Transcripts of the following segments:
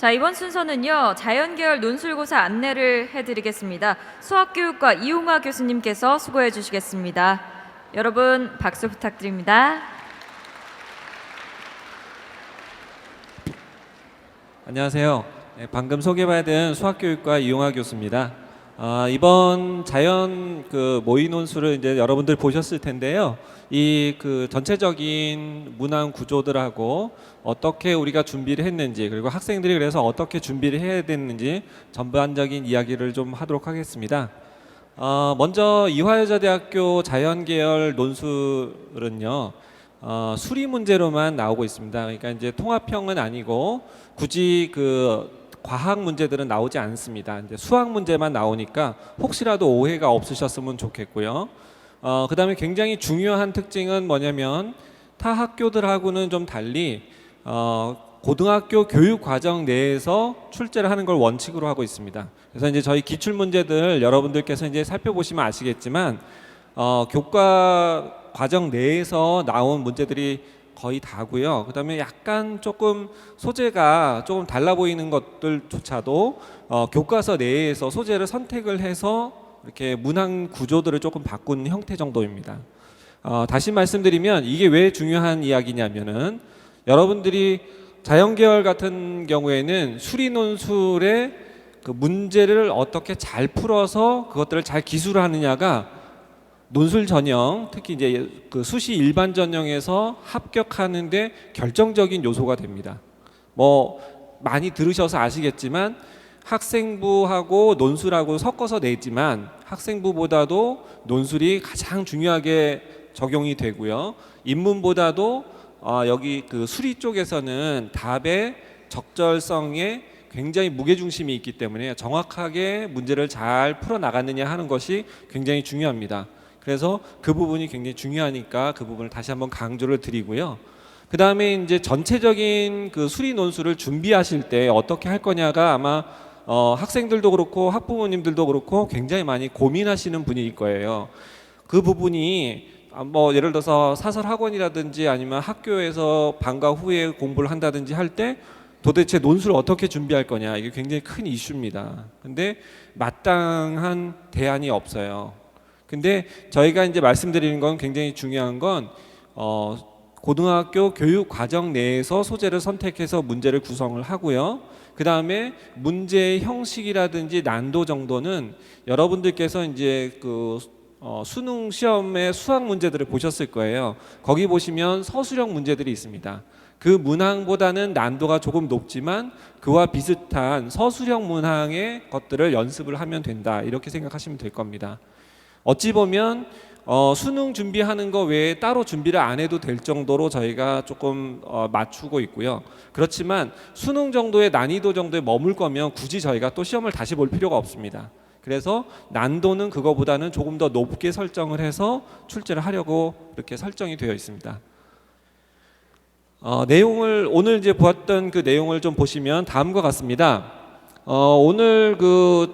자, 이번 순서는요, 자연계열 논술고사 안내를 해드리겠습니다. 수학교육과 이용화 교수님께서 수고해 주시겠습니다. 여러분 박수 부탁드립니다. 안녕하세요. 방금 소개받은 수학교육과 이용화 교수입니다. 이번 자연 모의 논술을 이제 여러분들 보셨을 텐데요. 이 전체적인 문항 구조들하고 어떻게 우리가 준비를 했는지, 그리고 학생들이 그래서 어떻게 준비를 해야 되는지 전반적인 이야기를 좀 하도록 하겠습니다. 먼저 이화여자대학교 자연계열 논술은요, 수리 문제로만 나오고 있습니다. 그러니까 이제 통합형은 아니고 굳이 과학 문제들은 나오지 않습니다. 이제 수학 문제만 나오니까 혹시라도 오해가 없으셨으면 좋겠고요. 그다음에 굉장히 중요한 특징은 뭐냐면 타 학교들하고는 좀 달리 고등학교 교육 과정 내에서 출제를 하는 걸 원칙으로 하고 있습니다. 그래서 이제 저희 기출 문제들 여러분들께서 이제 살펴보시면 아시겠지만 교과 과정 내에서 나온 문제들이 거의 다고요. 그다음에 약간 조금 소재가 조금 달라 보이는 것들조차도 교과서 내에서 소재를 선택을 해서 이렇게 문항 구조들을 조금 바꾼 형태 정도입니다. 다시 말씀드리면 이게 왜 중요한 이야기냐면은 여러분들이 자연계열 같은 경우에는 수리논술의 문제를 어떻게 잘 풀어서 그것들을 잘 기술하느냐가 논술 전형, 특히 이제 수시 일반 전형에서 합격하는데 결정적인 요소가 됩니다. 많이 들으셔서 아시겠지만 학생부하고 논술하고 섞어서 내지만 학생부보다도 논술이 가장 중요하게 적용이 되고요. 인문보다도 여기 수리 쪽에서는 답의 적절성에 굉장히 무게중심이 있기 때문에 정확하게 문제를 잘 풀어 나갔느냐 하는 것이 굉장히 중요합니다. 그래서 그 부분이 굉장히 중요하니까 그 부분을 다시 한번 강조를 드리고요. 그 다음에 이제 전체적인 수리 논술을 준비하실 때 어떻게 할 거냐가 아마 학생들도 그렇고 학부모님들도 그렇고 굉장히 많이 고민하시는 분일 거예요. 그 부분이 예를 들어서 사설 학원이라든지 아니면 학교에서 방과 후에 공부를 한다든지 할 때 도대체 논술을 어떻게 준비할 거냐, 이게 굉장히 큰 이슈입니다. 근데 마땅한 대안이 없어요. 근데 저희가 이제 말씀드리는 건 굉장히 중요한 건 고등학교 교육 과정 내에서 소재를 선택해서 문제를 구성을 하고요. 그 다음에 문제의 형식이라든지 난도 정도는 여러분들께서 이제 수능 시험의 수학 문제들을 보셨을 거예요. 거기 보시면 서술형 문제들이 있습니다. 그 문항보다는 난도가 조금 높지만 그와 비슷한 서술형 문항의 것들을 연습을 하면 된다, 이렇게 생각하시면 될 겁니다. 어찌 보면 수능 준비하는 거 외에 따로 준비를 안 해도 될 정도로 저희가 조금 맞추고 있고요. 그렇지만 수능 정도의 난이도 정도에 머물 거면 굳이 저희가 또 시험을 다시 볼 필요가 없습니다. 그래서 난도는 그거보다는 조금 더 높게 설정을 해서 출제를 하려고 이렇게 설정이 되어 있습니다. 내용을 오늘 이제 보았던 그 내용을 좀 보시면 다음과 같습니다. 오늘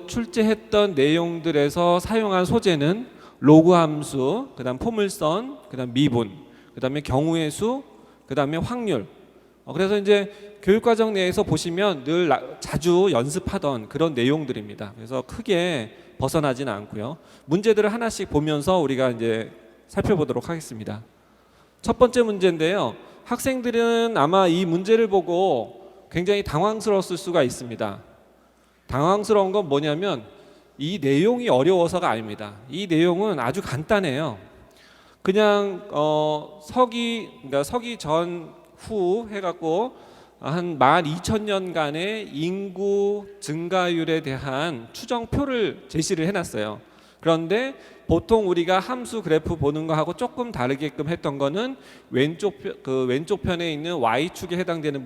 출제했던 내용들에서 사용한 소재는 로그 함수, 그다음 포물선, 그다음 미분, 그다음에 경우의 수, 그다음에 확률. 그래서 이제 교육과정 내에서 보시면 늘 자주 연습하던 그런 내용들입니다. 그래서 크게 벗어나지는 않고요. 문제들을 하나씩 보면서 우리가 이제 살펴보도록 하겠습니다. 첫 번째 문제인데요. 학생들은 아마 이 문제를 보고 굉장히 당황스러웠을 수가 있습니다. 당황스러운 건 뭐냐면 이 내용이 어려워서가 아닙니다. 이 내용은 아주 간단해요. 그냥 그러니까 서기 전후 해갖고 한 12,000년간의 인구 증가율에 대한 추정표를 제시를 해놨어요. 그런데 보통 우리가 함수 그래프 보는 거하고 조금 다르게끔 했던 거는 왼쪽 편에 있는 y축에 해당되는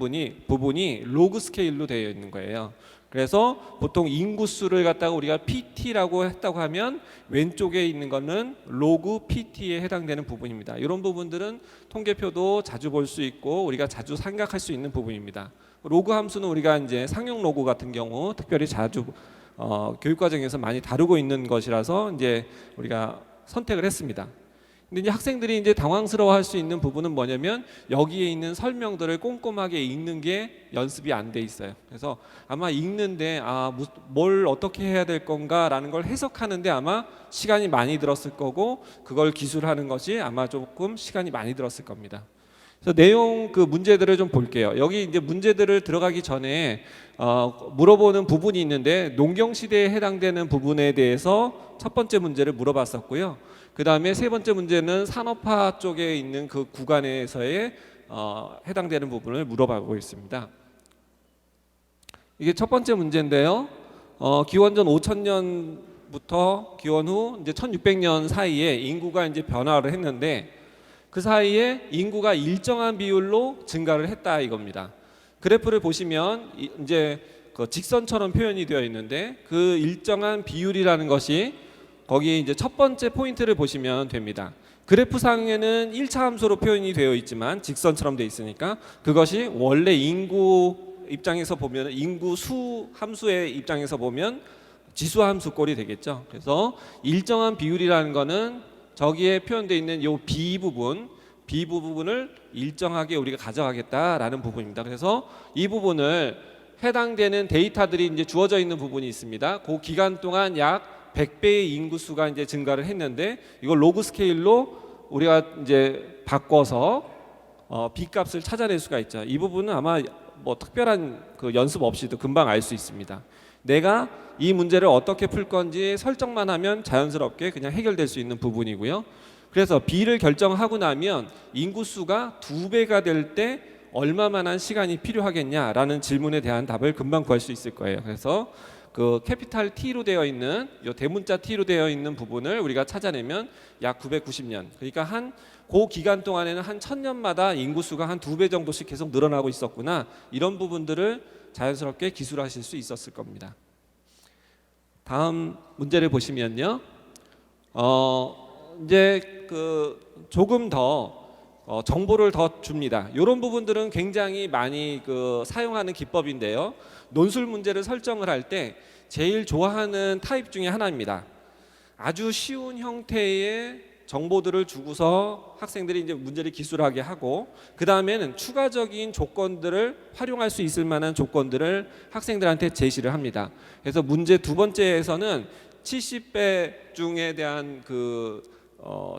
부분이 로그 스케일로 되어 있는 거예요. 그래서 보통 인구수를 갖다가 우리가 PT라고 했다고 하면 왼쪽에 있는 거는 로그 PT에 해당되는 부분입니다. 이런 부분들은 통계표도 자주 볼 수 있고 우리가 자주 생각할 수 있는 부분입니다. 로그 함수는 우리가 이제 상용 로그 같은 경우 특별히 자주 교육과정에서 많이 다루고 있는 것이라서 이제 우리가 선택을 했습니다. 근데 이제 학생들이 이제 당황스러워할 수 있는 부분은 뭐냐면 여기에 있는 설명들을 꼼꼼하게 읽는 게 연습이 안 돼 있어요. 그래서 아마 읽는데 뭘 어떻게 해야 될 건가라는 걸 해석하는데 아마 시간이 많이 들었을 거고 그걸 기술하는 것이 아마 조금 시간이 많이 들었을 겁니다. 그래서 내용 그 문제들을 좀 볼게요. 여기 이제 문제들을 들어가기 전에 물어보는 부분이 있는데 농경 시대에 해당되는 부분에 대해서 첫 번째 문제를 물어봤었고요. 그 다음에 세 번째 문제는 산업화 쪽에 있는 그 구간에서의 해당되는 부분을 물어보고 있습니다. 이게 첫 번째 문제인데요. 기원전 5,000년부터 기원 후 이제 1,600년 사이에 인구가 이제 변화를 했는데 그 사이에 인구가 일정한 비율로 증가를 했다 이겁니다. 그래프를 보시면 이제 그 직선처럼 표현이 되어 있는데 그 일정한 비율이라는 것이 거기 이제 첫 번째 포인트를 보시면 됩니다. 그래프상에는 1차 함수로 표현이 되어 있지만 직선처럼 되어 있으니까 그것이 원래 인구 입장에서 보면 인구 수 함수의 입장에서 보면 지수 함수 꼴이 되겠죠. 그래서 일정한 비율이라는 거는 저기에 표현되어 있는 이 B 부분을 일정하게 우리가 가져가겠다라는 부분입니다. 그래서 이 부분을 해당되는 데이터들이 이제 주어져 있는 부분이 있습니다. 그 기간 동안 약 100배의 인구수가 이제 증가를 했는데 이걸 로그 스케일로 우리가 이제 바꿔서 B 값을 찾아낼 수가 있죠. 이 부분은 아마 뭐 특별한 그 연습 없이도 금방 알 수 있습니다. 내가 이 문제를 어떻게 풀 건지 설정만 하면 자연스럽게 그냥 해결될 수 있는 부분이고요. 그래서 B를 결정하고 나면 인구수가 2배가 될 때 얼마만한 시간이 필요하겠냐라는 질문에 대한 답을 금방 구할 수 있을 거예요. 그래서 그 캐피탈 T로 되어 있는 요 대문자 T로 되어 있는 부분을 우리가 찾아내면 약 990년. 그러니까 그 기간 동안에는 한 1000년마다 인구수가 한 2배 정도씩 계속 늘어나고 있었구나. 이런 부분들을 자연스럽게 기술하실 수 있었을 겁니다. 다음 문제를 보시면요. 이제 그 조금 더 정보를 더 줍니다. 이런 부분들은 굉장히 많이 그 사용하는 기법인데요. 논술 문제를 설정을 할 때 제일 좋아하는 타입 중에 하나입니다. 아주 쉬운 형태의 정보들을 주고서 학생들이 이제 문제를 기술하게 하고 그 다음에는 추가적인 조건들을 활용할 수 있을 만한 조건들을 학생들한테 제시를 합니다. 그래서 문제 두 번째에서는 70배 중에 대한 그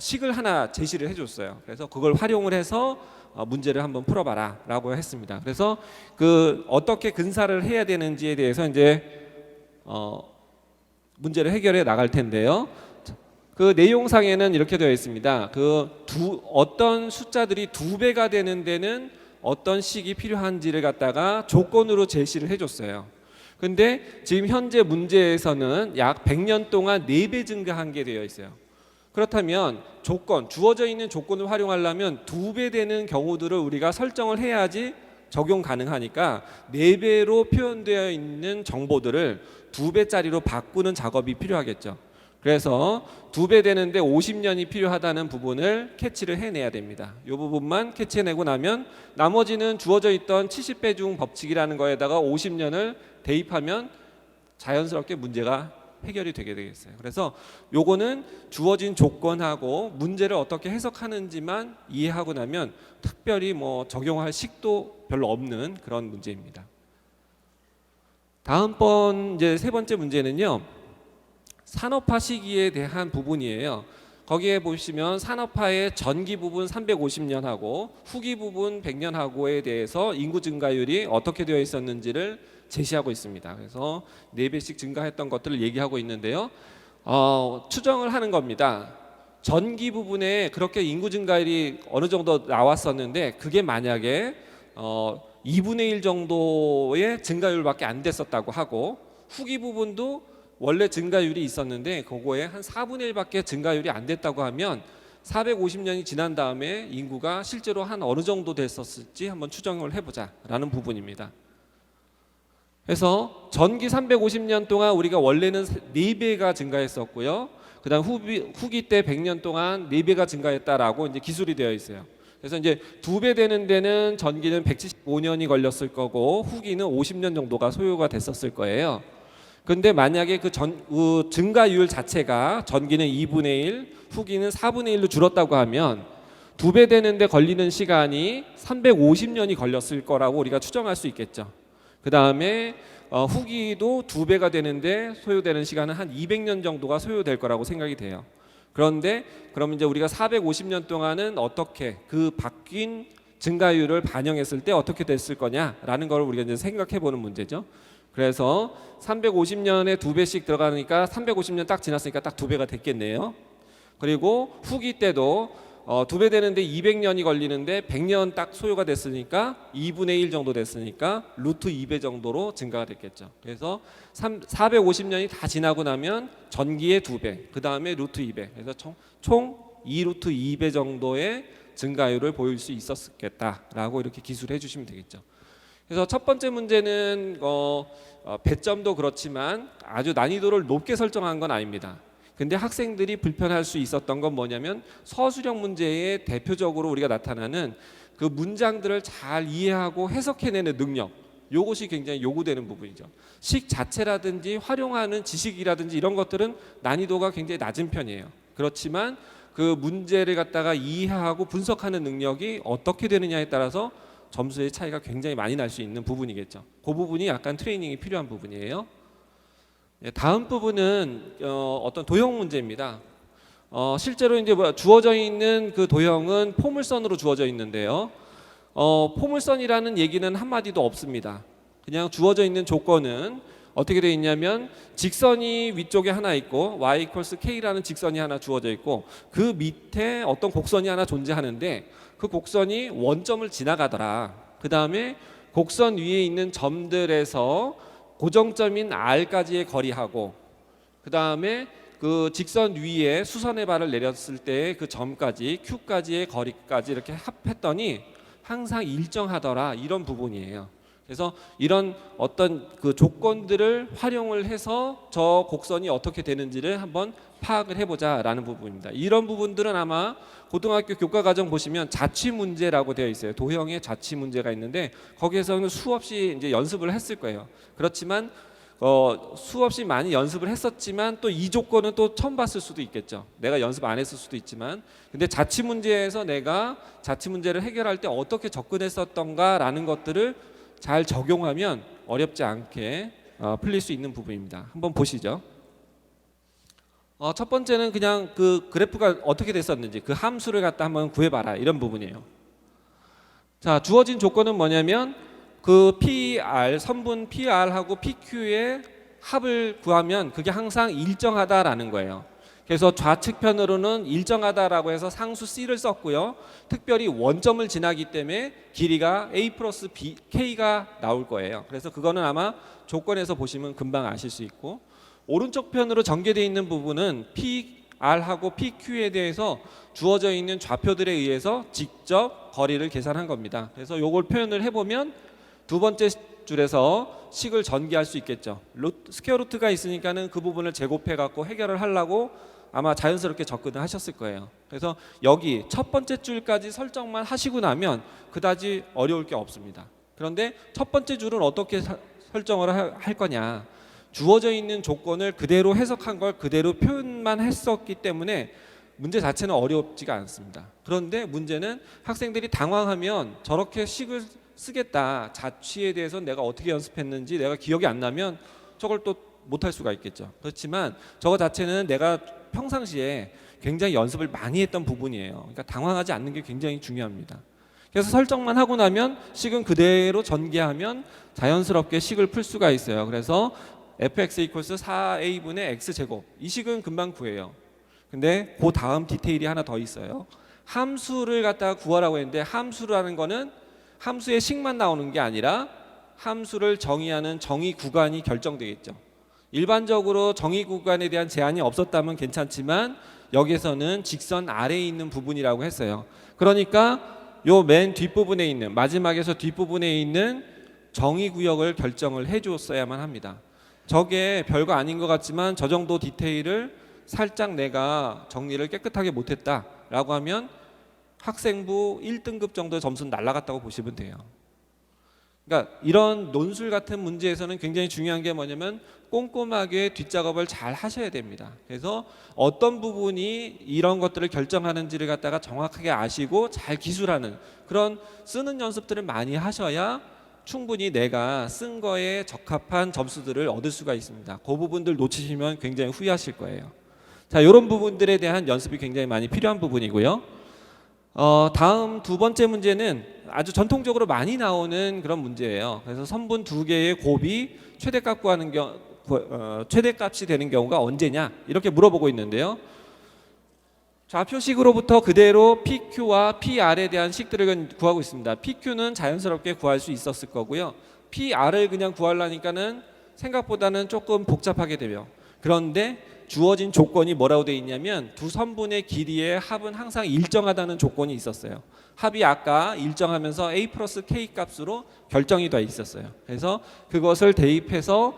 식을 하나 제시를 해줬어요. 그래서 그걸 활용을 해서 문제를 한번 풀어봐라 라고 했습니다. 그래서 그 어떻게 근사를 해야 되는지에 대해서 이제 문제를 해결해 나갈 텐데요. 그 내용상에는 이렇게 되어 있습니다. 어떤 숫자들이 2배가 되는 데는 어떤 식이 필요한지를 갖다가 조건으로 제시를 해줬어요. 근데 지금 현재 문제에서는 약 100년 동안 4배 증가한 게 되어 있어요. 그렇다면 주어져 있는 조건을 활용하려면 2배 되는 경우들을 우리가 설정을 해야지 적용 가능하니까 4배로 표현되어 있는 정보들을 2배짜리로 바꾸는 작업이 필요하겠죠. 그래서 2배 되는데 50년이 필요하다는 부분을 캐치를 해내야 됩니다. 이 부분만 캐치해내고 나면 나머지는 주어져 있던 70배 중 법칙이라는 거에다가 50년을 대입하면 자연스럽게 문제가 해결이 되게 되겠어요. 그래서 요거는 주어진 조건하고 문제를 어떻게 해석하는지만 이해하고 나면 특별히 뭐 적용할 식도 별로 없는 그런 문제입니다. 다음번 이제 세 번째 문제는요. 산업화 시기에 대한 부분이에요. 거기에 보시면 산업화의 전기 부분 350년하고 후기 부분 100년하고에 대해서 인구 증가율이 어떻게 되어 있었는지를 제시하고 있습니다. 그래서 4배씩 증가했던 것들을 얘기하고 있는데요. 추정을 하는 겁니다. 전기 부분에 그렇게 인구 증가율이 어느 정도 나왔었는데 그게 만약에 2분의 1 정도의 증가율밖에 안 됐었다고 하고 후기 부분도 원래 증가율이 있었는데 그거에 한 4분의 1밖에 증가율이 안 됐다고 하면 450년이 지난 다음에 인구가 실제로 한 어느 정도 됐었을지 한번 추정을 해보자 라는 부분입니다. 그래서 전기 350년 동안 우리가 원래는 4배가 증가했었고요. 그 다음 후기 때 100년 동안 4배가 증가했다라고 이제 기술이 되어 있어요. 그래서 이제 2배 되는 데는 전기는 175년이 걸렸을 거고 후기는 50년 정도가 소요가 됐었을 거예요. 근데 만약에 그 증가율 자체가 전기는 2분의 1, 후기는 4분의 1로 줄었다고 하면 2배 되는데 걸리는 시간이 350년이 걸렸을 거라고 우리가 추정할 수 있겠죠. 그 다음에 후기도 2배가 되는데 소요되는 시간은 한 200년 정도가 소요될 거라고 생각이 돼요. 그런데 그럼 이제 우리가 450년 동안은 어떻게 그 바뀐 증가율을 반영했을 때 어떻게 됐을 거냐라는 걸 우리가 이제 생각해 보는 문제죠. 그래서 350년에 2배씩 들어가니까 350년 딱 지났으니까 딱 2배가 됐겠네요. 그리고 후기 때도 2배 되는데 200년이 걸리는데 100년 딱 소요가 됐으니까 2분의 1 정도 됐으니까 루트 2배 정도로 증가가 됐겠죠. 그래서 450년이 다 지나고 나면 전기의 2배, 그 다음에 루트 2배, 그래서 총 2루트 2배 정도의 증가율을 보일 수 있었겠다라고 이렇게 기술해 주시면 되겠죠. 그래서 첫 번째 문제는 배점도 그렇지만 아주 난이도를 높게 설정한 건 아닙니다. 근데 학생들이 불편할 수 있었던 건 뭐냐면 서술형 문제에 대표적으로 우리가 나타나는 그 문장들을 잘 이해하고 해석해내는 능력, 이것이 굉장히 요구되는 부분이죠. 식 자체라든지 활용하는 지식이라든지 이런 것들은 난이도가 굉장히 낮은 편이에요. 그렇지만 그 문제를 갖다가 이해하고 분석하는 능력이 어떻게 되느냐에 따라서 점수의 차이가 굉장히 많이 날 수 있는 부분이겠죠. 그 부분이 약간 트레이닝이 필요한 부분이에요. 다음 부분은 어떤 도형 문제입니다. 실제로 이제 주어져 있는 그 도형은 포물선으로 주어져 있는데요. 포물선이라는 얘기는 한마디도 없습니다. 그냥 주어져 있는 조건은 어떻게 되어 있냐면 직선이 위쪽에 하나 있고 y equals k라는 직선이 하나 주어져 있고 그 밑에 어떤 곡선이 하나 존재하는데 그 곡선이 원점을 지나가더라. 그 다음에 곡선 위에 있는 점들에서 고정점인 R까지의 거리하고 그 다음에 그 직선 위에 수선의 발을 내렸을 때 그 점까지 Q까지의 거리까지 이렇게 합했더니 항상 일정하더라, 이런 부분이에요. 그래서 이런 어떤 그 조건들을 활용을 해서 저 곡선이 어떻게 되는지를 한번 파악을 해보자라는 부분입니다. 이런 부분들은 아마 고등학교 교과과정 보시면 자취 문제라고 되어 있어요. 도형에 자취 문제가 있는데 거기에서는 수없이 이제 연습을 했을 거예요. 그렇지만 수없이 많이 연습을 했었지만 또 이 조건은 또 처음 봤을 수도 있겠죠. 내가 연습 안 했을 수도 있지만, 근데 자취 문제에서 내가 자취 문제를 해결할 때 어떻게 접근했었던가라는 것들을 잘 적용하면 어렵지 않게 풀릴 수 있는 부분입니다. 한번 보시죠. 첫 번째는 그냥 그 그래프가 어떻게 됐었는지 그 함수를 갖다 한번 구해봐라, 이런 부분이에요. 자, 주어진 조건은 뭐냐면 그 PR, 선분 PR하고 PQ의 합을 구하면 그게 항상 일정하다라는 거예요. 그래서 좌측편으로는 일정하다라고 해서 상수 C를 썼고요. 특별히 원점을 지나기 때문에 길이가 A 플러스 B, K가 나올 거예요. 그래서 그거는 아마 조건에서 보시면 금방 아실 수 있고, 오른쪽 편으로 전개되어 있는 부분은 PR하고 PQ에 대해서 주어져 있는 좌표들에 의해서 직접 거리를 계산한 겁니다. 그래서 이걸 표현을 해보면 두 번째 줄에서 식을 전개할 수 있겠죠. 스퀘어 루트가 있으니까는 그 부분을 제곱해 갖고 해결을 하려고 아마 자연스럽게 접근을 하셨을 거예요. 그래서 여기 첫 번째 줄까지 설정만 하시고 나면 그다지 어려울 게 없습니다. 그런데 첫 번째 줄은 어떻게 설정을 할 거냐, 주어져 있는 조건을 그대로 해석한 걸 그대로 표현만 했었기 때문에 문제 자체는 어렵지가 않습니다. 그런데 문제는 학생들이 당황하면 저렇게 식을 쓰겠다, 자취에 대해서 내가 어떻게 연습했는지 내가 기억이 안 나면 저걸 또 못할 수가 있겠죠. 그렇지만 저거 자체는 내가 평상시에 굉장히 연습을 많이 했던 부분이에요. 그러니까 당황하지 않는 게 굉장히 중요합니다. 그래서 설정만 하고 나면 식은 그대로 전개하면 자연스럽게 식을 풀 수가 있어요. 그래서 fx equals 4a분의 x제곱, 이 식은 금방 구해요. 근데 그 다음 디테일이 하나 더 있어요. 함수를 갖다가 구하라고 했는데 함수라는 거는 함수의 식만 나오는 게 아니라 함수를 정의하는 정의 구간이 결정되겠죠. 일반적으로 정의 구간에 대한 제한이 없었다면 괜찮지만 여기서는 직선 아래에 있는 부분이라고 했어요. 그러니까 요 맨 뒷부분에 있는, 마지막에서 뒷부분에 있는 정의 구역을 결정을 해줬어야만 합니다. 저게 별거 아닌 것 같지만 저 정도 디테일을 살짝 내가 정리를 깨끗하게 못했다라고 하면 학생부 1등급 정도의 점수는 날라갔다고 보시면 돼요. 그러니까 이런 논술 같은 문제에서는 굉장히 중요한 게 뭐냐면 꼼꼼하게 뒷작업을 잘 하셔야 됩니다. 그래서 어떤 부분이 이런 것들을 결정하는지를 갖다가 정확하게 아시고 잘 기술하는 그런 쓰는 연습들을 많이 하셔야 충분히 내가 쓴 거에 적합한 점수들을 얻을 수가 있습니다. 그 부분들 놓치시면 굉장히 후회하실 거예요. 자, 이런 부분들에 대한 연습이 굉장히 많이 필요한 부분이고요. 다음 두 번째 문제는 아주 전통적으로 많이 나오는 그런 문제예요. 그래서 선분 두 개의 곱이 최대값 구하는 최대값이 되는 경우가 언제냐 이렇게 물어보고 있는데요. 좌표식으로부터 그대로 PQ와 PR에 대한 식들을 구하고 있습니다. PQ는 자연스럽게 구할 수 있었을 거고요. PR을 그냥 구하려니까는 생각보다는 조금 복잡하게 되요. 그런데 주어진 조건이 뭐라고 되어 있냐면 두 선분의 길이의 합은 항상 일정하다는 조건이 있었어요. 합이 아까 일정하면서 A 플러스 K 값으로 결정이 돼 있었어요. 그래서 그것을 대입해서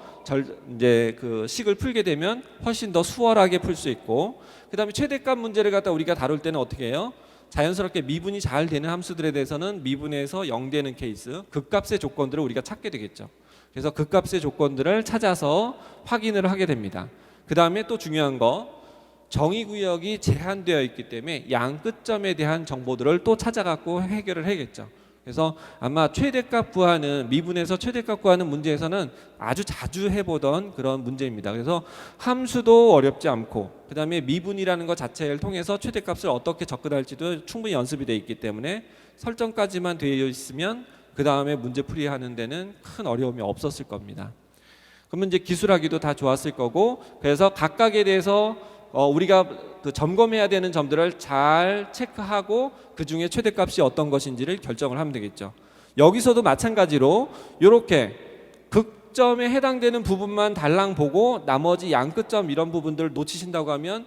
이제 그 식을 풀게 되면 훨씬 더 수월하게 풀 수 있고, 그 다음에 최대값 문제를 갖다 우리가 다룰 때는 어떻게 해요? 자연스럽게 미분이 잘 되는 함수들에 대해서는 미분에서 0 되는 케이스, 극값의 조건들을 우리가 찾게 되겠죠. 그래서 극값의 조건들을 찾아서 확인을 하게 됩니다. 그 다음에 또 중요한 거, 정의구역이 제한되어 있기 때문에 양 끝점에 대한 정보들을 또 찾아갖고 해결을 해야겠죠. 그래서 아마 최대값 구하는, 미분에서 최대값 구하는 문제에서는 아주 자주 해보던 그런 문제입니다. 그래서 함수도 어렵지 않고 그 다음에 미분이라는 것 자체를 통해서 최대값을 어떻게 접근할지도 충분히 연습이 되어 있기 때문에 설정까지만 되어 있으면 그 다음에 문제 풀이하는 데는 큰 어려움이 없었을 겁니다. 그러면 이제 기술하기도 다 좋았을 거고, 그래서 각각에 대해서 우리가 그 점검해야 되는 점들을 잘 체크하고 그 중에 최대값이 어떤 것인지를 결정을 하면 되겠죠. 여기서도 마찬가지로 이렇게 극점에 해당되는 부분만 달랑 보고 나머지 양끝점 이런 부분들을 놓치신다고 하면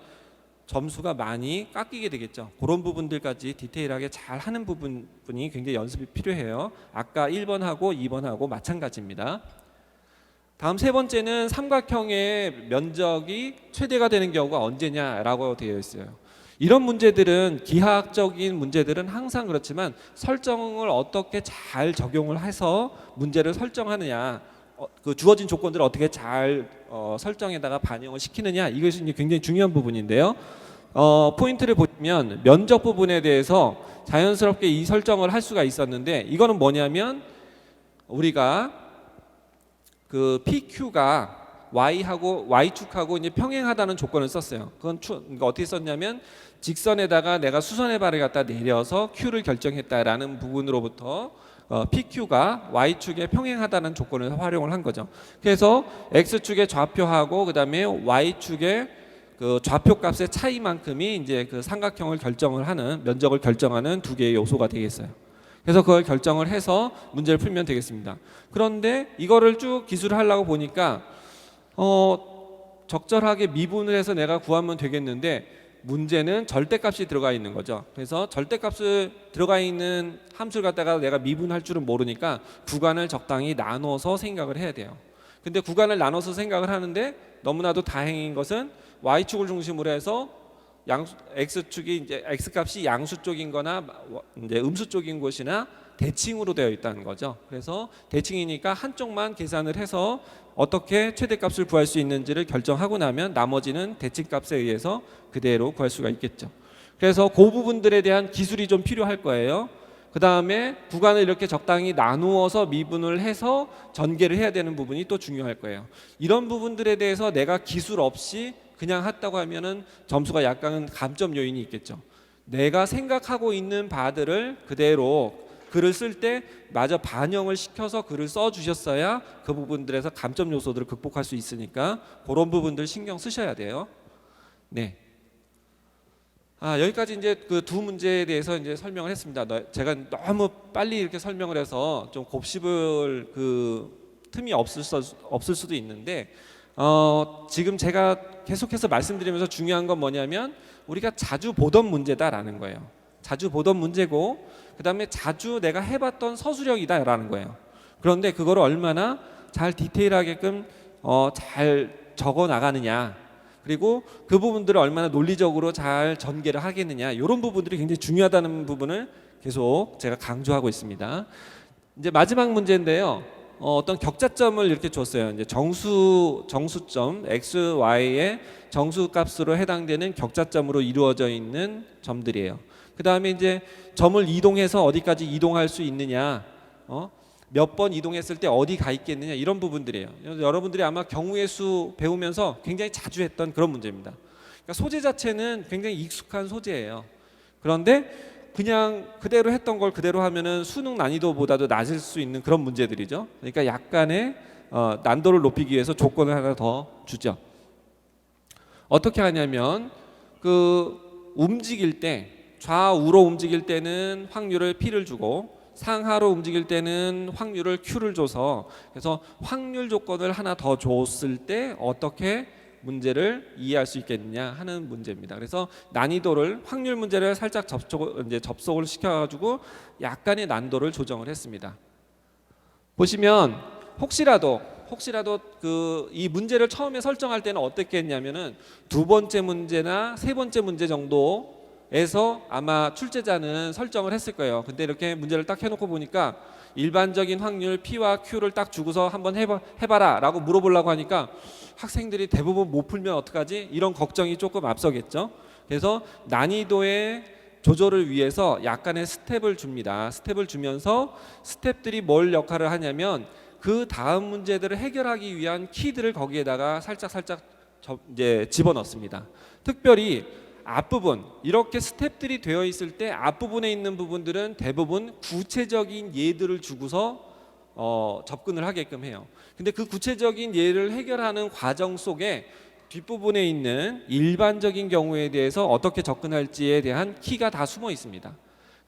점수가 많이 깎이게 되겠죠. 그런 부분들까지 디테일하게 잘 하는 부분이 굉장히 연습이 필요해요. 아까 1번하고 2번하고 마찬가지입니다. 다음 세 번째는 삼각형의 면적이 최대가 되는 경우가 언제냐라고 되어 있어요. 이런 문제들은 기하학적인 문제들은 항상 그렇지만 설정을 어떻게 잘 적용을 해서 문제를 설정하느냐, 그 주어진 조건들을 어떻게 잘 설정에다가 반영을 시키느냐, 이것이 굉장히 중요한 부분인데요. 포인트를 보면 면적 부분에 대해서 자연스럽게 이 설정을 할 수가 있었는데, 이거는 뭐냐면 우리가 그 PQ가 Y축하고 이제 평행하다는 조건을 썼어요. 그건 그러니까 어떻게 썼냐면 직선에다가 내가 수선의 발을 갖다 내려서 Q를 결정했다라는 부분으로부터 PQ가 Y축에 평행하다는 조건을 활용을 한 거죠. 그래서 X축의 좌표하고 그 다음에 Y축의 그 좌표값의 차이만큼이 이제 그 삼각형을 결정을 하는, 면적을 결정하는 두 개의 요소가 되겠어요. 그래서 그걸 결정을 해서 문제를 풀면 되겠습니다. 그런데 이거를 쭉 기술을 하려고 보니까 적절하게 미분을 해서 내가 구하면 되겠는데 문제는 절대값이 들어가 있는 거죠. 그래서 절대값을 들어가 있는 함수를 갖다가 내가 미분할 줄은 모르니까 구간을 적당히 나눠서 생각을 해야 돼요. 근데 구간을 나눠서 생각을 하는데 너무나도 다행인 것은 Y축을 중심으로 해서 X축이 이제 X값이 양수 쪽인거나 이제 음수 쪽인 곳이나 대칭으로 되어 있다는 거죠. 그래서 대칭이니까 한쪽만 계산을 해서 어떻게 최대값을 구할 수 있는지를 결정하고 나면 나머지는 대칭값에 의해서 그대로 구할 수가 있겠죠. 그래서 그 부분들에 대한 기술이 좀 필요할 거예요. 그 다음에 구간을 이렇게 적당히 나누어서 미분을 해서 전개를 해야 되는 부분이 또 중요할 거예요. 이런 부분들에 대해서 내가 기술 없이 그냥 했다고 하면은 점수가 약간은 감점 요인이 있겠죠. 내가 생각하고 있는 바들을 그대로 글을 쓸 때 마저 반영을 시켜서 글을 써 주셨어야 그 부분들에서 감점 요소들을 극복할 수 있으니까 그런 부분들 신경 쓰셔야 돼요. 네. 여기까지 이제 그 두 문제에 대해서 이제 설명을 했습니다. 제가 너무 빨리 이렇게 설명을 해서 좀 곱씹을 그 틈이 없을 수도 있는데, 지금 제가 계속해서 말씀드리면서 중요한 건 뭐냐면 우리가 자주 보던 문제다라는 거예요. 자주 보던 문제고 그 다음에 자주 내가 해봤던 서술형이다라는 거예요. 그런데 그거를 얼마나 잘 디테일하게끔 잘 적어 나가느냐, 그리고 그 부분들을 얼마나 논리적으로 잘 전개를 하겠느냐, 이런 부분들이 굉장히 중요하다는 부분을 계속 제가 강조하고 있습니다. 이제 마지막 문제인데요. 어떤 격자점을 이렇게 줬어요. 이제 정수점 x, y의 정수값으로 해당되는 격자점으로 이루어져 있는 점들이에요. 그 다음에 이제 점을 이동해서 어디까지 이동할 수 있느냐, 몇 번 이동했을 때 어디 가 있겠느냐, 이런 부분들이에요. 여러분들이 아마 경우의 수 배우면서 굉장히 자주 했던 그런 문제입니다. 그러니까 소재 자체는 굉장히 익숙한 소재예요. 그런데 그냥 그대로 했던 걸 그대로 하면은 수능 난이도보다도 낮을 수 있는 그런 문제들이죠. 그러니까 약간의 난도를 높이기 위해서 조건을 하나 더 주죠. 어떻게 하냐면 그 움직일 때 좌우로 움직일 때는 확률을 P를 주고 상하로 움직일 때는 확률을 Q를 줘서, 그래서 확률 조건을 하나 더 줬을 때 어떻게 문제를 이해할 수 있겠느냐 하는 문제입니다. 그래서 난이도를, 확률 문제를 살짝 접속을 시켜가지고 약간의 난도를 조정을 했습니다. 보시면 혹시라도 그 이 문제를 처음에 설정할 때는 어떻게 했냐면은 두 번째 문제나 세 번째 문제 정도에서 아마 출제자는 설정을 했을 거예요. 근데 이렇게 문제를 딱 해놓고 보니까 일반적인 확률 P와 Q를 딱 주고서 한번 해봐라 라고 물어보려고 하니까 학생들이 대부분 못 풀면 어떡하지? 이런 걱정이 조금 앞서겠죠. 그래서 난이도의 조절을 위해서 약간의 스텝을 줍니다. 스텝을 주면서 스텝들이 뭘 역할을 하냐면 그 다음 문제들을 해결하기 위한 키들을 거기에다가 살짝 이제 집어넣습니다. 특별히 앞부분, 이렇게 스텝들이 되어 있을 때 앞부분에 있는 부분들은 대부분 구체적인 예들을 주고서 접근을 하게끔 해요. 근데 그 구체적인 예를 해결하는 과정 속에 뒷부분에 있는 일반적인 경우에 대해서 어떻게 접근할지에 대한 키가 다 숨어 있습니다.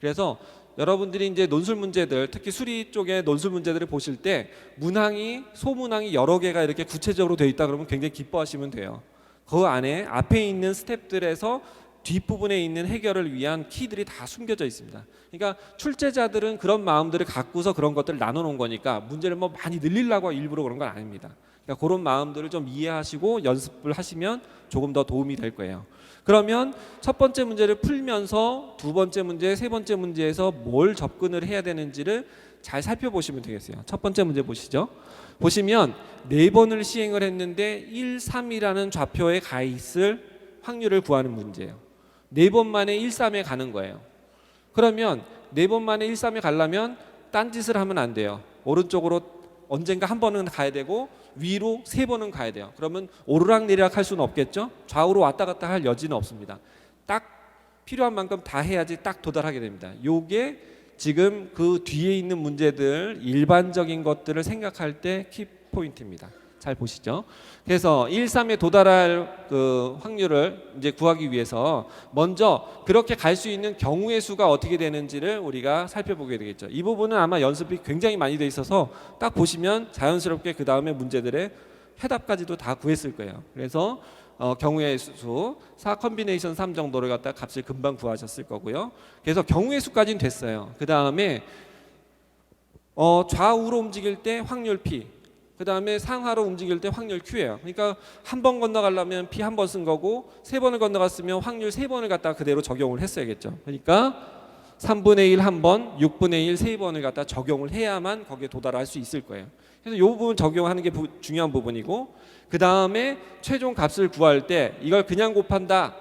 그래서 여러분들이 이제 논술 문제들, 특히 수리 쪽의 논술 문제들을 보실 때 문항이, 소문항이 여러 개가 이렇게 구체적으로 되어 있다 그러면 굉장히 기뻐하시면 돼요. 그 안에 앞에 있는 스텝들에서 뒷부분에 있는 해결을 위한 키들이 다 숨겨져 있습니다. 그러니까 출제자들은 그런 마음들을 갖고서 그런 것들을 나눠놓은 거니까 문제를 뭐 많이 늘리려고 일부러 그런 건 아닙니다. 그러니까 그런 마음들을 좀 이해하시고 연습을 하시면 조금 더 도움이 될 거예요. 그러면 첫 번째 문제를 풀면서 두 번째 문제, 세 번째 문제에서 뭘 접근을 해야 되는지를 잘 살펴보시면 되겠어요. 첫 번째 문제 보시죠. 보시면 4번을 시행을 했는데 1, 3이라는 좌표에 가 있을 확률을 구하는 문제예요. 4번 만에 1, 3에 가는 거예요. 그러면 4번 만에 1, 3에 가려면 딴짓을 하면 안 돼요. 오른쪽으로 언젠가 한 번은 가야 되고 위로 3번은 가야 돼요. 그러면 오르락내리락 할 수는 없겠죠. 좌우로 왔다 갔다 할 여지는 없습니다. 딱 필요한 만큼 다 해야지 딱 도달하게 됩니다. 요게 지금 그 뒤에 있는 문제들, 일반적인 것들을 생각할 때 키포인트입니다. 잘 보시죠. 그래서 1, 3에 도달할 그 확률을 이제 구하기 위해서 먼저 그렇게 갈 수 있는 경우의 수가 어떻게 되는지를 우리가 살펴보게 되겠죠. 이 부분은 아마 연습이 굉장히 많이 돼 있어서 딱 보시면 자연스럽게 그 다음에 문제들의 해답까지도 다 구했을 거예요. 그래서 경우의 수 4 컨비네이션 3 정도를 갖다 값을 금방 구하셨을 거고요. 그래서 경우의 수까지는 됐어요. 그 다음에 좌우로 움직일 때 확률 P, 그 다음에 상하로 움직일 때 확률 Q예요. 그러니까 한 번 건너가려면 P 한 번 쓴 거고 3번을 건너갔으면 확률 3번을 갖다 그대로 적용을 했어야겠죠. 그러니까 3분의 1 한 번, 6분의 1 3번을 갖다 적용을 해야만 거기에 도달할 수 있을 거예요. 그래서 이 부분 적용하는 게 중요한 부분이고, 그 다음에 최종 값을 구할 때 이걸 그냥 곱한다.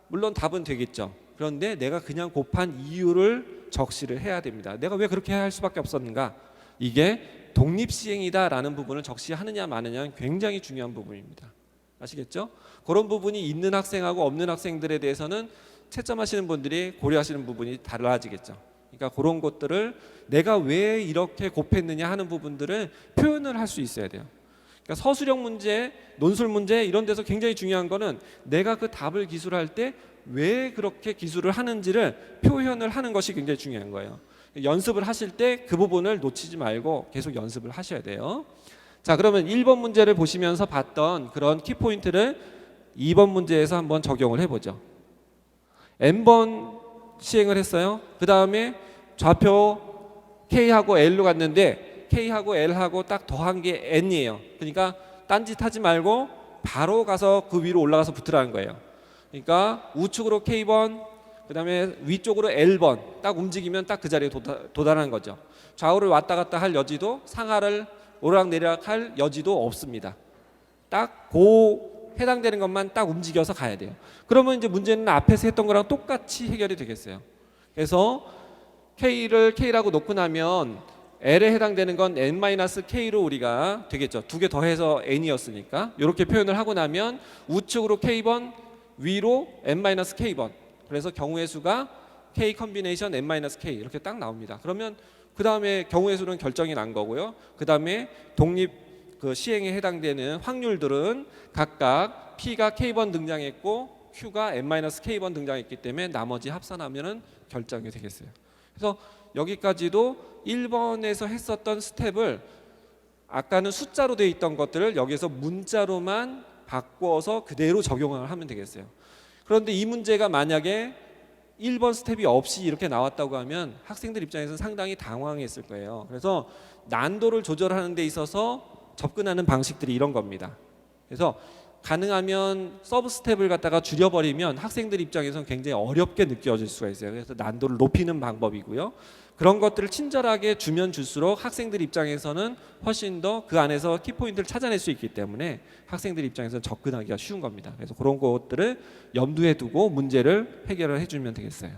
물론 답은 되겠죠. 그런데 내가 그냥 곱한 이유를 적시를 해야 됩니다. 내가 왜 그렇게 할 수밖에 없었는가? 이게 독립시행이다라는 부분을 적시하느냐 마느냐는 굉장히 중요한 부분입니다. 아시겠죠? 그런 부분이 있는 학생하고 없는 학생들에 대해서는 채점하시는 분들이 고려하시는 부분이 달라지겠죠. 그러니까 그런 것들을 내가 왜 이렇게 곱했느냐 하는 부분들을 표현을 할 수 있어야 돼요. 그러니까 서술형 문제, 논술 문제 이런 데서 굉장히 중요한 거는 내가 그 답을 기술할 때 왜 그렇게 기술을 하는지를 표현을 하는 것이 굉장히 중요한 거예요. 연습을 하실 때 그 부분을 놓치지 말고 계속 연습을 하셔야 돼요. 자, 그러면 1번 문제를 보시면서 봤던 그런 키포인트를 2번 문제에서 한번 적용을 해보죠. n번 시행을 했어요. 그 다음에 좌표 K하고 L로 갔는데 K하고 L하고 딱 더한 게 N이에요. 그러니까 딴짓하지 말고 바로 가서 그 위로 올라가서 붙으라는 거예요. 그러니까 우측으로 K번, 그다음에 위쪽으로 L번 딱 움직이면 딱 그 자리에 도달하는 거죠. 좌우를 왔다 갔다 할 여지도 상하를 오르락내리락 할 여지도 없습니다. 딱 해당되는 것만 딱 움직여서 가야 돼요. 그러면 이제 문제는 앞에서 했던 거랑 똑같이 해결이 되겠어요. 그래서 K를 K라고 놓고 나면 L에 해당되는 건 N-K로 우리가 되겠죠. 두 개 더해서 N이었으니까 이렇게 표현을 하고 나면 우측으로 K번, 위로 N-K번. 그래서 경우의 수가 K 컨비네이션 N-K 이렇게 딱 나옵니다. 그러면 그 다음에 경우의 수는 결정이 난 거고요. 그 다음에 독립 시행에 해당되는 확률들은 각각 P가 K번 등장했고 Q가 N-K번 등장했기 때문에 나머지 합산하면은 결정이 되겠어요. 그래서 여기까지도 1번에서 했었던 스텝을 아까는 숫자로 되어 있던 것들을 여기서 문자로만 바꿔서 그대로 적용을 하면 되겠어요. 그런데 이 문제가 만약에 1번 스텝이 없이 이렇게 나왔다고 하면 학생들 입장에서는 상당히 당황했을 거예요. 그래서 난도를 조절하는 데 있어서 접근하는 방식들이 이런 겁니다. 그래서 가능하면 서브 스텝을 갖다가 줄여버리면 학생들 입장에서는 굉장히 어렵게 느껴질 수가 있어요. 그래서 난도를 높이는 방법이고요. 그런 것들을 친절하게 주면 줄수록 학생들 입장에서는 훨씬 더 그 안에서 키포인트를 찾아낼 수 있기 때문에 학생들 입장에서는 접근하기가 쉬운 겁니다. 그래서 그런 것들을 염두에 두고 문제를 해결을 해주면 되겠어요.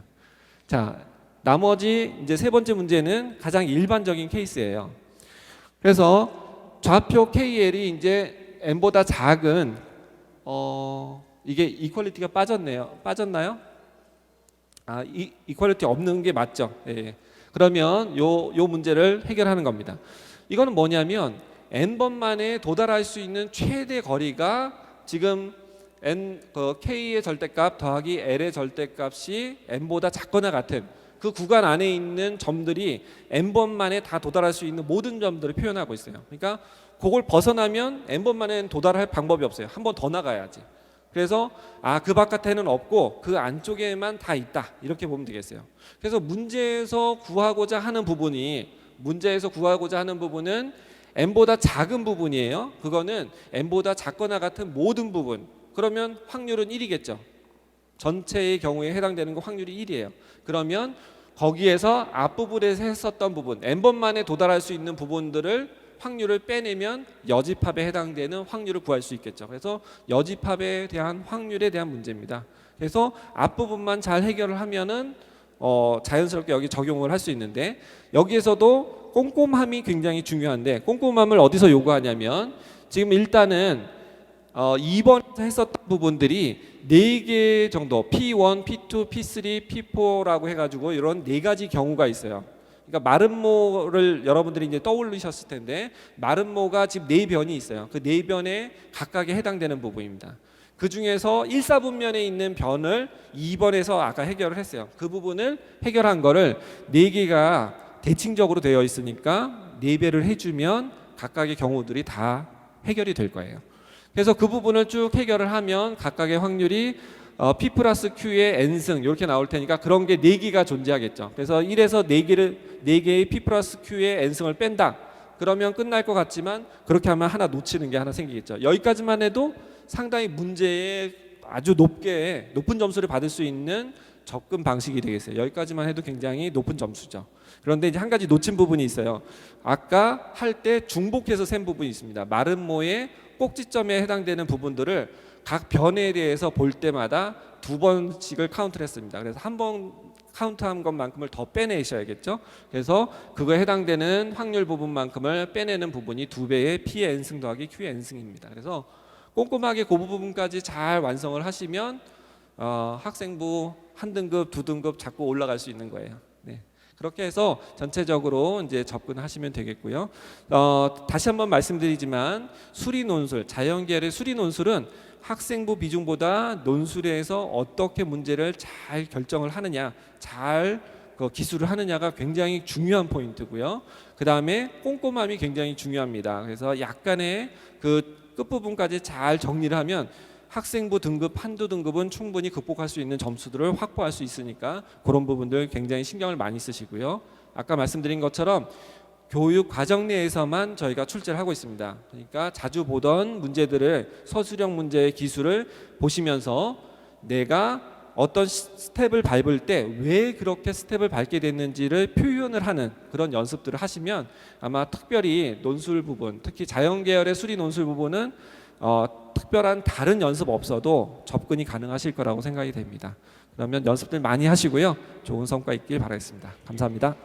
자, 나머지 이제 세 번째 문제는 가장 일반적인 케이스예요. 그래서 좌표 KL이 이제 N보다 작은 이게 이퀄리티가 빠졌나요? 이퀄리티 없는 게 맞죠? 예. 그러면 요 문제를 해결하는 겁니다. 이거는 뭐냐면 n번만에 도달할 수 있는 최대 거리가 지금 k의 절대값 더하기 l의 절대값이 n보다 작거나 같은 그 구간 안에 있는 점들이 n번만에 다 도달할 수 있는 모든 점들을 표현하고 있어요. 그러니까 그걸 벗어나면 n번만에 도달할 방법이 없어요. 한 번 더 나가야지. 그래서 그 바깥에는 없고 그 안쪽에만 다 있다 이렇게 보면 되겠어요. 그래서 문제에서 구하고자 하는 부분은 n보다 작은 부분이에요. 그거는 n보다 작거나 같은 모든 부분. 그러면 확률은 1이겠죠. 전체의 경우에 해당되는 거 확률이 1이에요. 그러면 거기에서 앞부분에서 했었던 부분 n번만에 도달할 수 있는 부분들을 확률을 빼내면 여집합에 해당되는 확률을 구할 수 있겠죠. 그래서 여집합에 대한 확률에 대한 문제입니다. 그래서 앞부분만 잘 해결을 하면은 자연스럽게 여기 적용을 할 수 있는데 여기에서도 꼼꼼함이 굉장히 중요한데 꼼꼼함을 어디서 요구하냐면 지금 일단은 2번에서 했었던 부분들이 4개 정도 P1, P2, P3, P4라고 해가지고 이런 4가지 경우가 있어요. 그러니까 마름모를 여러분들이 이제 떠올리셨을 텐데 마름모가 지금 4변이 있어요. 그 4변에 각각에 해당되는 부분입니다. 그 중에서 1, 4분면에 있는 변을 2번에서 아까 해결을 했어요. 그 부분을 해결한 거를 4개가 대칭적으로 되어 있으니까 4배를 해주면 각각의 경우들이 다 해결이 될 거예요. 그래서 그 부분을 쭉 해결을 하면 각각의 확률이 P 플러스 Q의 N승 이렇게 나올 테니까 그런 게 4개가 존재하겠죠. 그래서 1에서 4개의 P 플러스 Q의 N승을 뺀다. 그러면 끝날 것 같지만 그렇게 하면 하나 놓치는 게 하나 생기겠죠. 여기까지만 해도 상당히 문제에 아주 높은 점수를 받을 수 있는 접근 방식이 되겠어요. 여기까지만 해도 굉장히 높은 점수죠. 그런데 이제 한 가지 놓친 부분이 있어요. 아까 할 때 중복해서 센 부분이 있습니다. 마름모의 꼭지점에 해당되는 부분들을 각 변에 대해서 볼 때마다 2번씩을 카운트를 했습니다. 그래서 한 번 카운트한 것만큼을 더 빼내셔야겠죠. 그래서 그거에 해당되는 확률 부분만큼을 빼내는 부분이 2배의 P의 N승 더하기 Q의 N승입니다. 그래서 꼼꼼하게 그 부분까지 잘 완성을 하시면 학생부 1등급, 2등급 자꾸 올라갈 수 있는 거예요. 네. 그렇게 해서 전체적으로 이제 접근하시면 되겠고요. 다시 한번 말씀드리지만 수리논술, 자연계열의 수리논술은 학생부 비중보다 논술에서 어떻게 문제를 잘 결정을 하느냐, 잘 기술을 하느냐가 굉장히 중요한 포인트고요. 그 다음에 꼼꼼함이 굉장히 중요합니다. 그래서 약간의 그 끝부분까지 잘 정리를 하면 학생부 등급 한두 등급은 충분히 극복할 수 있는 점수들을 확보할 수 있으니까 그런 부분들 굉장히 신경을 많이 쓰시고요. 아까 말씀드린 것처럼 교육 과정 내에서만 저희가 출제를 하고 있습니다. 그러니까 자주 보던 문제들을 서술형 문제의 기술을 보시면서 내가 어떤 스텝을 밟을 때 왜 그렇게 스텝을 밟게 됐는지를 표현을 하는 그런 연습들을 하시면 아마 특별히 논술 부분, 특히 자연 계열의 수리 논술 부분은 특별한 다른 연습 없어도 접근이 가능하실 거라고 생각이 됩니다. 그러면 연습들 많이 하시고요. 좋은 성과 있길 바라겠습니다. 감사합니다.